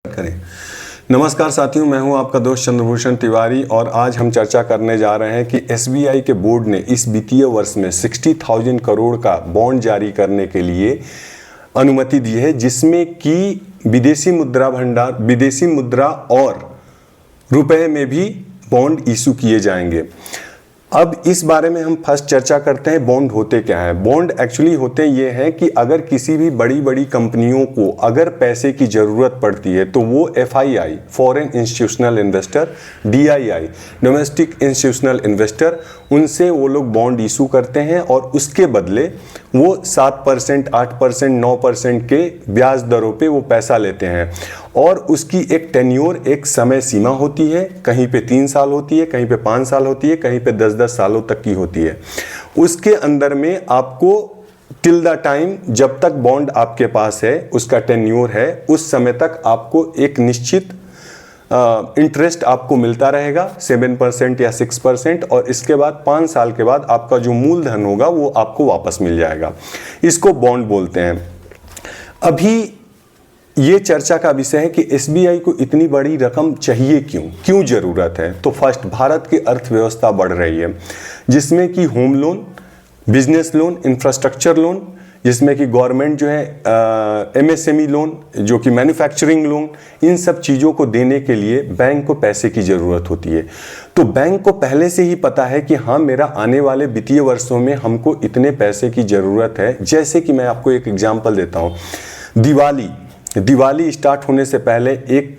करें। नमस्कार साथियों, मैं हूं आपका दोस्त चंद्रभूषण तिवारी और आज हम चर्चा करने जा रहे हैं कि एसबीआई के बोर्ड ने इस वित्तीय वर्ष में 60,000 करोड़ का बॉन्ड जारी करने के लिए अनुमति दी है, जिसमें कि विदेशी मुद्रा भंडार, विदेशी मुद्रा और रुपए में भी बॉन्ड इशू किए जाएंगे। अब इस बारे में हम फर्स्ट चर्चा करते हैं, बॉन्ड होते क्या है। बॉन्ड एक्चुअली होते ये हैं कि अगर किसी भी बड़ी बड़ी कंपनियों को अगर पैसे की ज़रूरत पड़ती है तो वो FII, foreign institutional investor, DII, domestic institutional investor, उनसे वो लोग बॉन्ड इशू करते हैं और उसके बदले वो 7%, 8%, 9% के ब्याज दरों पे वो पैसा लेते हैं और उसकी एक टेन्योर, एक समय सीमा होती है। कहीं पे 3 साल होती है, कहीं पे 5 साल होती है, कहीं पे 10-10 सालों तक की होती है। उसके अंदर में आपको टिल द टाइम जब तक बॉन्ड आपके पास है, उसका टेन्योर है, उस समय तक आपको एक निश्चित इंटरेस्ट आपको मिलता रहेगा 7% या 6%, और इसके बाद 5 साल के बाद आपका जो मूलधन होगा वो आपको वापस मिल जाएगा। इसको बॉन्ड बोलते हैं। अभी ये चर्चा का विषय है कि एसबीआई को इतनी बड़ी रकम चाहिए क्यों ज़रूरत है। तो फर्स्ट, भारत की अर्थव्यवस्था बढ़ रही है, जिसमें कि home loan, business loan, infrastructure loan, जिसमें कि गवर्नमेंट जो है MSME लोन, जो कि मैन्युफैक्चरिंग लोन, इन सब चीज़ों को देने के लिए बैंक को पैसे की ज़रूरत होती है। तो बैंक को पहले से ही पता है कि हाँ, मेरा आने वाले वित्तीय वर्षों में हमको इतने पैसे की ज़रूरत है। जैसे कि मैं आपको एक एग्जांपल देता हूँ। दिवाली स्टार्ट होने से पहले एक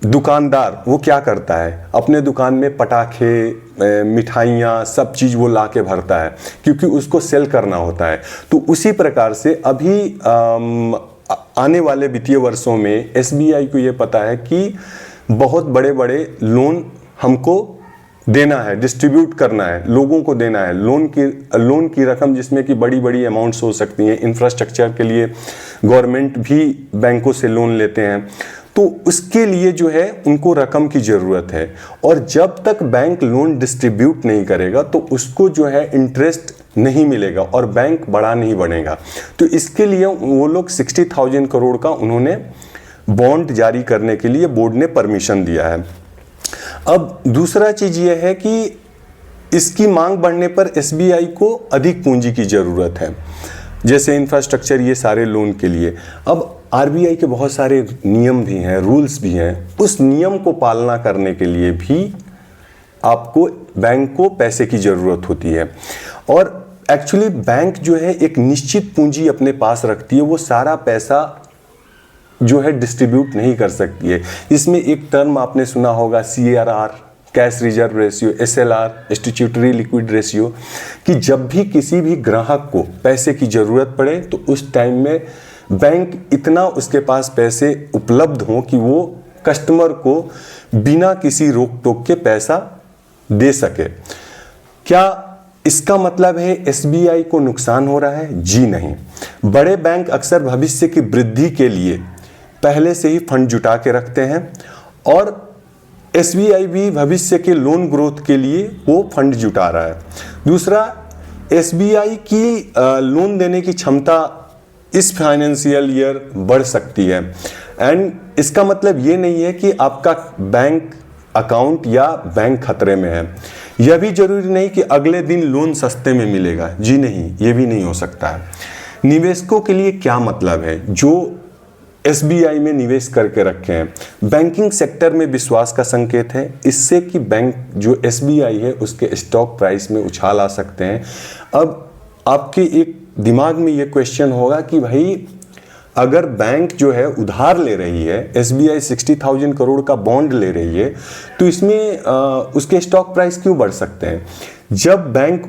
दुकानदार वो क्या करता है, अपने दुकान में पटाखे, मिठाइयाँ, सब चीज़ वो ला के भरता है, क्योंकि उसको सेल करना होता है। तो उसी प्रकार से अभी आने वाले वित्तीय वर्षों में एसबीआई को ये पता है कि बहुत बड़े बड़े लोन हमको देना है, डिस्ट्रीब्यूट करना है, लोगों को देना है। लोन की रकम जिसमें कि बड़ी बड़ी अमाउंट्स हो सकती हैं। इंफ्रास्ट्रक्चर के लिए गवर्नमेंट भी बैंकों से लोन लेते हैं, तो उसके लिए जो है उनको रकम की ज़रूरत है। और जब तक बैंक लोन डिस्ट्रीब्यूट नहीं करेगा तो उसको जो है इंटरेस्ट नहीं मिलेगा और बैंक बड़ा नहीं बनेगा। तो इसके लिए वो लोग 60,000 करोड़ का उन्होंने बॉन्ड जारी करने के लिए बोर्ड ने परमिशन दिया है। अब दूसरा चीज़ ये है कि इसकी मांग बढ़ने पर एसबीआई को अधिक पूंजी की ज़रूरत है, जैसे इंफ्रास्ट्रक्चर, ये सारे लोन के लिए। अब आरबीआई के बहुत सारे नियम भी हैं, रूल्स भी हैं। उस नियम को पालना करने के लिए भी आपको बैंक को पैसे की ज़रूरत होती है। और एक्चुअली बैंक जो है एक निश्चित पूंजी अपने पास रखती है, वो सारा पैसा जो है डिस्ट्रीब्यूट नहीं कर सकती है। इसमें एक टर्म आपने सुना होगा, CRR, cash reserve ratio, SLR, statutory liquid ratio, कि जब भी किसी भी ग्राहक को पैसे की ज़रूरत पड़े तो उस टाइम में बैंक इतना उसके पास पैसे उपलब्ध हों कि वो कस्टमर को बिना किसी रोक टोक के पैसा दे सके। क्या इसका मतलब है एसबीआई को नुकसान हो रहा है? जी नहीं। बड़े बैंक अक्सर भविष्य की वृद्धि के लिए पहले से ही फंड जुटा के रखते हैं और एसबीआई भी भविष्य के लोन ग्रोथ के लिए वो फंड जुटा रहा है। दूसरा, एसबीआई की लोन देने की क्षमता इस फाइनेंशियल ईयर बढ़ सकती है। एंड इसका मतलब ये नहीं है कि आपका बैंक अकाउंट या बैंक खतरे में है। यह भी जरूरी नहीं कि अगले दिन लोन सस्ते में मिलेगा। जी नहीं, ये भी नहीं हो सकता है। निवेशकों के लिए क्या मतलब है जो एसबीआई में निवेश करके रखे हैं? बैंकिंग सेक्टर में विश्वास का संकेत है, इससे कि बैंक जो एसबीआई है उसके स्टॉक प्राइस में उछाल आ सकते हैं। अब आपके एक दिमाग में ये क्वेश्चन होगा कि भाई, अगर बैंक जो है उधार ले रही है, एसबीआई 60,000 करोड़ का बॉन्ड ले रही है, तो इसमें उसके स्टॉक प्राइस क्यों बढ़ सकते हैं? जब बैंक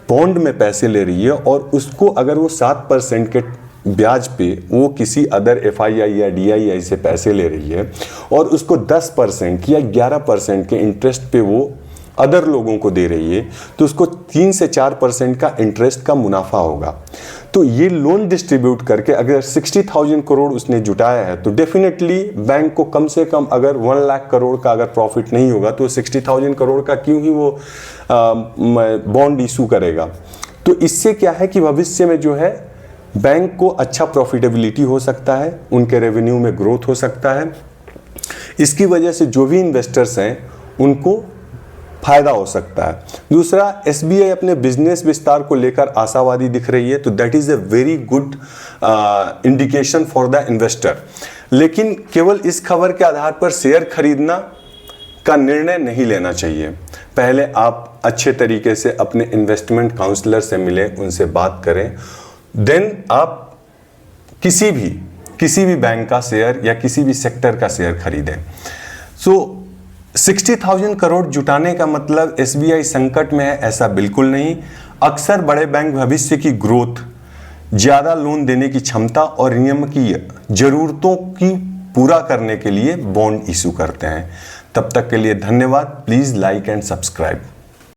बॉन्ड में पैसे ले रही है और उसको अगर वो 7% के ब्याज पे वो किसी अदर FII या DII से पैसे ले रही है और उसको 10% या 11% के इंटरेस्ट पे वो अदर लोगों को दे रही है, तो उसको 3 से 4% का इंटरेस्ट का मुनाफा होगा। तो ये लोन डिस्ट्रीब्यूट करके अगर 60,000 करोड़ उसने जुटाया है तो डेफिनेटली बैंक को कम से कम अगर 1 लाख करोड़ का अगर प्रॉफिट नहीं होगा तो 60,000 करोड़ का क्यों ही वो बॉन्ड इशू करेगा। तो इससे क्या है कि भविष्य में जो है बैंक को अच्छा प्रॉफिटेबिलिटी हो सकता है, उनके रेवेन्यू में ग्रोथ हो सकता है। इसकी वजह से जो भी इन्वेस्टर्स हैं उनको फायदा हो सकता है। दूसरा, एसबीआई अपने बिजनेस विस्तार को लेकर आशावादी दिख रही है, तो that is a very good indication for the investor. लेकिन केवल इस खबर के आधार पर शेयर खरीदना का निर्णय नहीं लेना चाहिए। पहले आप अच्छे तरीके से अपने इन्वेस्टमेंट काउंसलर से मिलें, उनसे बात करें, देन आप किसी भी बैंक का शेयर या किसी भी सेक्टर का शेयर खरीदें। 60,000 करोड़ जुटाने का मतलब एसबीआई संकट में है, ऐसा बिल्कुल नहीं। अक्सर बड़े बैंक भविष्य की ग्रोथ, ज्यादा लोन देने की क्षमता और नियम की जरूरतों की पूरा करने के लिए बॉन्ड इशू करते हैं। तब तक के लिए धन्यवाद। Please like and subscribe.